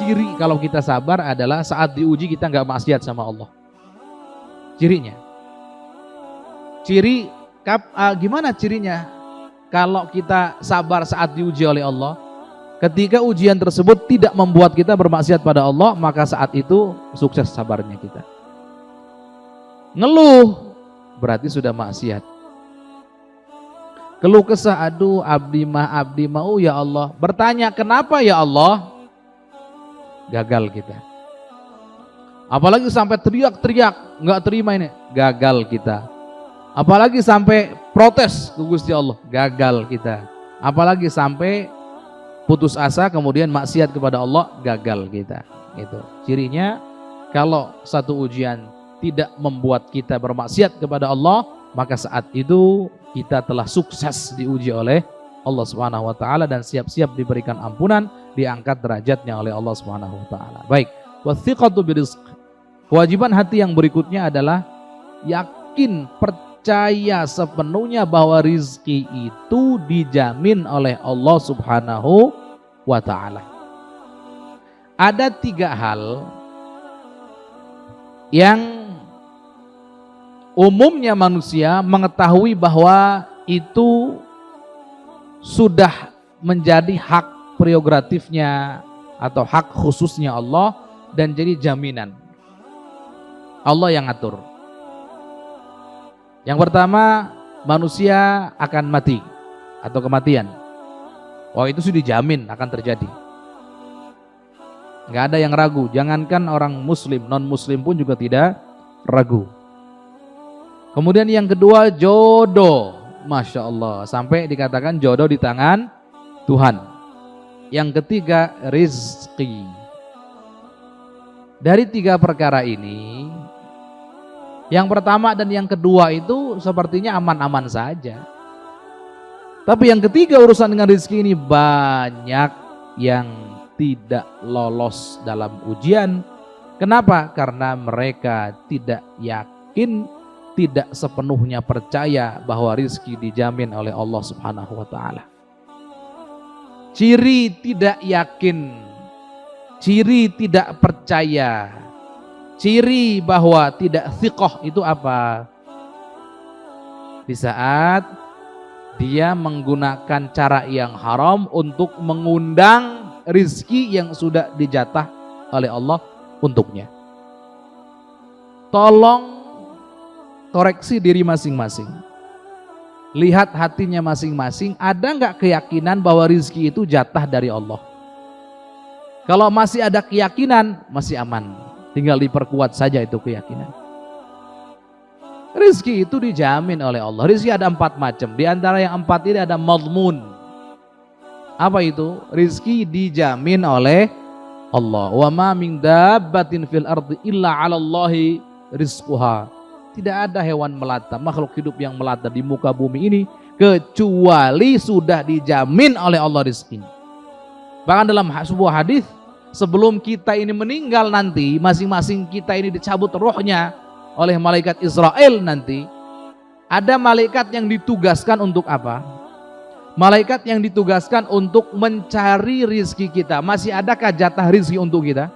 ciri kalau kita sabar adalah saat diuji kita nggak maksiat sama Allah. Cirinya. Gimana cirinya? Kalau kita sabar saat diuji oleh Allah, ketika ujian tersebut tidak membuat kita bermaksiat pada Allah, maka saat itu sukses sabarnya kita. Ngeluh berarti sudah maksiat. Keluh kesah, aduh abdi mau ya Allah. Bertanya kenapa ya Allah? Gagal kita. Apalagi sampai teriak-teriak, nggak terima ini, gagal kita. Apalagi sampai protes ke Gusti Allah, gagal kita. Apalagi sampai putus asa kemudian maksiat kepada Allah, gagal kita. Itu cirinya. Kalau satu ujian tidak membuat kita bermaksiat kepada Allah, maka saat itu kita telah sukses diuji oleh Allah Subhanahu wa taala dan siap-siap diberikan ampunan, diangkat derajatnya oleh Allah Subhanahu wa taala. Baik, wathiqatu birizq. Kewajiban hati yang berikutnya adalah yakin, percaya sepenuhnya bahwa rizki itu dijamin oleh Allah Subhanahu wa taala. Ada 3 hal yang umumnya manusia mengetahui bahwa itu sudah menjadi hak prerogatifnya atau hak khususnya Allah dan jadi jaminan. Allah yang ngatur. Yang pertama, manusia akan mati atau kematian. Oh, itu sudah dijamin akan terjadi. Nggak ada yang ragu. Jangankan orang muslim, non muslim pun juga tidak ragu. Kemudian yang kedua, jodoh. Masya Allah, sampai dikatakan jodoh di tangan Tuhan. Yang ketiga, rizki. Dari 3 perkara ini, yang pertama dan yang kedua itu sepertinya aman-aman saja. Tapi yang ketiga, urusan dengan rizki ini banyak yang tidak lolos dalam ujian. Kenapa? Karena mereka tidak yakin, tidak sepenuhnya percaya bahwa rizki dijamin oleh Allah Subhanahu wa taala. Ciri tidak yakin, ciri tidak percaya, ciri bahwa tidak thiqah itu apa? Di saat dia menggunakan cara yang haram untuk mengundang rizki yang sudah dijatah oleh Allah untuknya. Tolong koreksi diri masing-masing. Lihat hatinya masing-masing, ada nggak keyakinan bahwa rizki itu jatah dari Allah? Kalau masih ada keyakinan, masih aman. Tinggal diperkuat saja itu keyakinan. Rizki itu dijamin oleh Allah. Rizki ada 4 macam. Di antara yang 4 ini ada madmun. Apa itu? Rizki dijamin oleh Allah. Wa ma min dabbatin fil ardi illa 'alallahi rizquha. Tidak ada hewan melata, makhluk hidup yang melata di muka bumi ini kecuali sudah dijamin oleh Allah rizkinya. Bahkan dalam sebuah hadis, sebelum kita ini meninggal nanti, masing-masing kita ini dicabut rohnya oleh malaikat Israel nanti. Ada malaikat yang ditugaskan untuk apa? Malaikat yang ditugaskan untuk mencari rizki kita. Masih adakah jatah rizki untuk kita?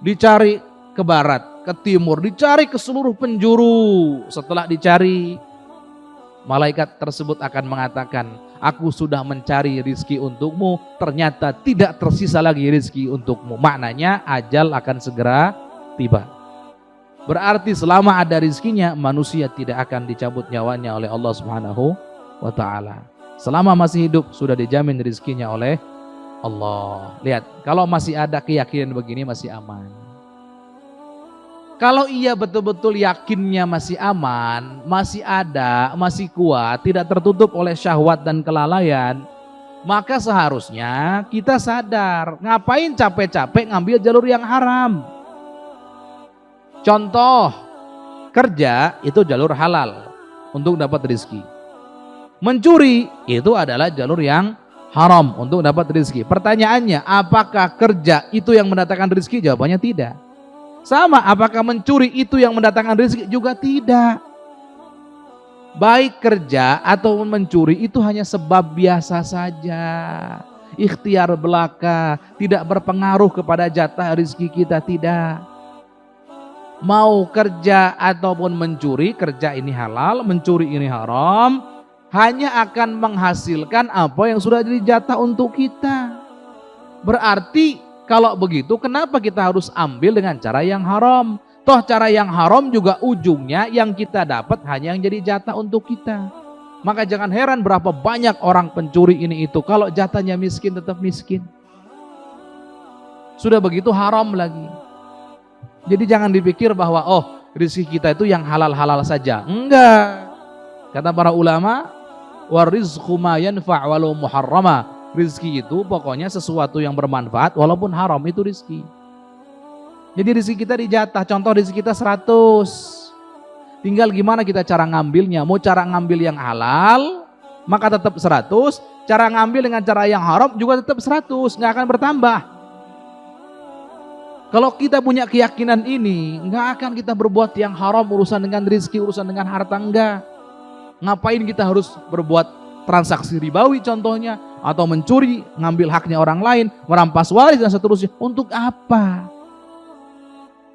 Dicari ke barat, ke timur, dicari ke seluruh penjuru. Setelah dicari, malaikat tersebut akan mengatakan, aku sudah mencari rizki untukmu, ternyata tidak tersisa lagi rizki untukmu. Maknanya ajal akan segera tiba. Berarti selama ada rizkinya, manusia tidak akan dicabut nyawanya oleh Allah Subhanahu wa ta'ala. Selama masih hidup sudah dijamin rizkinya oleh Allah. Lihat, kalau masih ada keyakinan begini masih aman. Kalau ia betul-betul yakinnya masih aman, masih ada, masih kuat, tidak tertutup oleh syahwat dan kelalaian, maka seharusnya kita sadar, ngapain capek-capek ngambil jalur yang haram. Contoh, kerja itu jalur halal untuk dapat rezeki. Mencuri itu adalah jalur yang haram untuk dapat rezeki. Pertanyaannya, apakah kerja itu yang mendatangkan rezeki? Jawabannya tidak. Sama, apakah mencuri itu yang mendatangkan rezeki? Juga tidak. Baik kerja atau mencuri itu hanya sebab biasa saja. ikhtiar belaka, tidak berpengaruh kepada jatah rezeki kita, tidak. Mau kerja ataupun mencuri, kerja ini halal, mencuri ini haram, hanya akan menghasilkan apa yang sudah jadi jatah untuk kita. Berarti kalau begitu kenapa kita harus ambil dengan cara yang haram? Toh cara yang haram juga ujungnya yang kita dapat hanya yang jadi jatah untuk kita. Maka jangan heran berapa banyak orang pencuri ini itu, kalau jatahnya miskin tetap miskin. Sudah begitu haram lagi. Jadi jangan dipikir bahwa rezeki kita itu yang halal-halal saja. Enggak. Kata para ulama, warizqu ma yanfa' walau muharrama. Rizki itu pokoknya sesuatu yang bermanfaat walaupun haram, itu rizki. Jadi rezeki kita dijatah, contoh rezeki kita 100. Tinggal gimana kita cara ngambilnya. Mau cara ngambil yang halal, maka tetap 100. Cara ngambil dengan cara yang haram juga tetap 100, nggak akan bertambah. Kalau kita punya keyakinan ini, nggak akan kita berbuat yang haram, urusan dengan rezeki, urusan dengan harta, enggak. Ngapain kita harus berbuat transaksi ribawi contohnya, atau mencuri, ngambil haknya orang lain, merampas waris dan seterusnya. Untuk apa?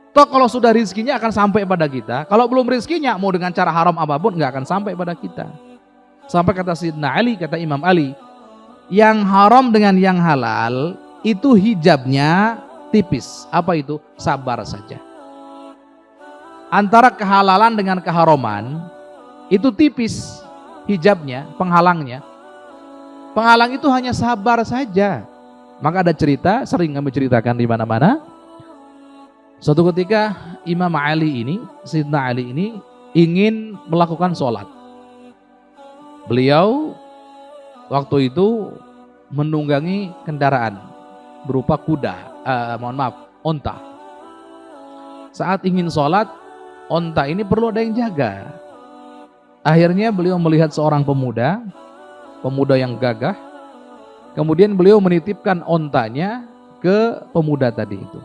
Toh kalau sudah rizkinya akan sampai pada kita. Kalau belum rizkinya, mau dengan cara haram apapun nggak akan sampai pada kita. Sampai kata Sayyidina Ali, kata Imam Ali, yang haram dengan yang halal itu hijabnya tipis. Apa itu? Sabar saja. Antara kehalalan dengan keharaman itu tipis hijabnya, penghalangnya. Penghalang itu hanya sabar saja. Maka ada cerita, sering kami ceritakan di mana-mana. Suatu ketika Imam Ali ini, Sayyidina Ali ini ingin melakukan sholat. Beliau waktu itu menunggangi kendaraan berupa kuda, onta. Saat ingin sholat, onta ini perlu ada yang jaga. Akhirnya beliau melihat seorang pemuda yang gagah. Kemudian beliau menitipkan ontanya ke pemuda tadi itu.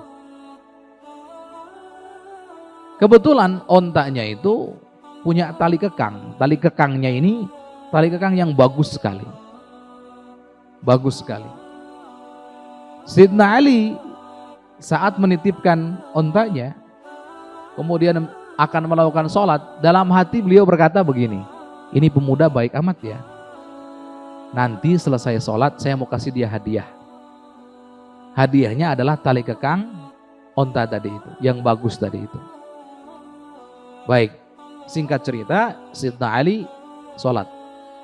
Kebetulan ontanya itu punya tali kekang. Tali kekangnya ini tali kekang yang bagus sekali. Bagus sekali. Sayyidina Ali saat menitipkan ontanya, kemudian akan melakukan sholat, dalam hati beliau berkata begini, ini pemuda baik amat ya. Nanti selesai sholat saya mau kasih dia hadiah. Hadiahnya adalah tali kekang onta tadi itu, yang bagus tadi itu. Baik, singkat cerita, Sayyidina Ali sholat.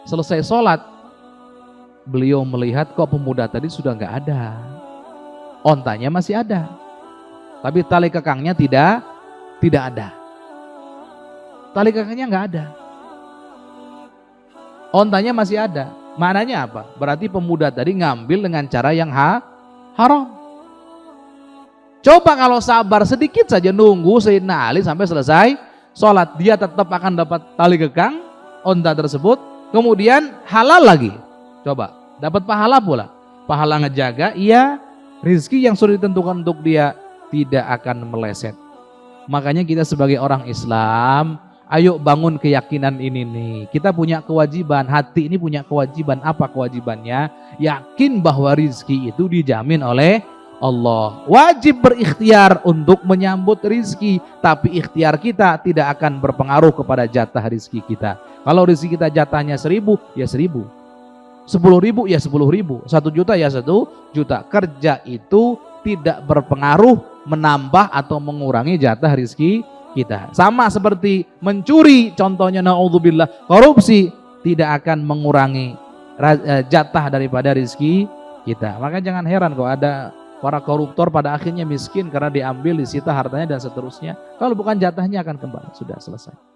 Selesai sholat, beliau melihat kok pemuda tadi sudah nggak ada. Ontanya masih ada, tapi tali kekangnya tidak ada. Tali kekangnya nggak ada. Ontanya masih ada. Maknanya apa? Berarti pemuda tadi ngambil dengan cara yang haram. Coba kalau sabar sedikit saja nunggu Sayyidina Ali sampai selesai sholat, dia tetap akan dapat tali kekang onta tersebut, kemudian halal lagi. Coba, dapat pahala pula. Pahala ngejaga, iya, rezeki yang sudah ditentukan untuk dia tidak akan meleset. Makanya kita sebagai orang Islam, ayo bangun keyakinan ini nih. Kita punya kewajiban, hati ini punya kewajiban. Apa kewajibannya? Yakin bahwa rezeki itu dijamin oleh Allah. Wajib berikhtiar untuk menyambut rizki, tapi ikhtiar kita tidak akan berpengaruh kepada jatah rizki kita. Kalau rizki kita jatahnya 1.000, ya 1.000. 10.000, ya 10.000. 1 juta, ya 1 juta. Kerja itu tidak berpengaruh menambah atau mengurangi jatah rizki kita. Sama seperti mencuri, contohnya naudzubillah, korupsi tidak akan mengurangi jatah daripada rizki kita. Maka jangan heran kok ada para koruptor pada akhirnya miskin karena diambil, disita hartanya dan seterusnya. Kalau bukan jatahnya akan kembali. Sudah selesai.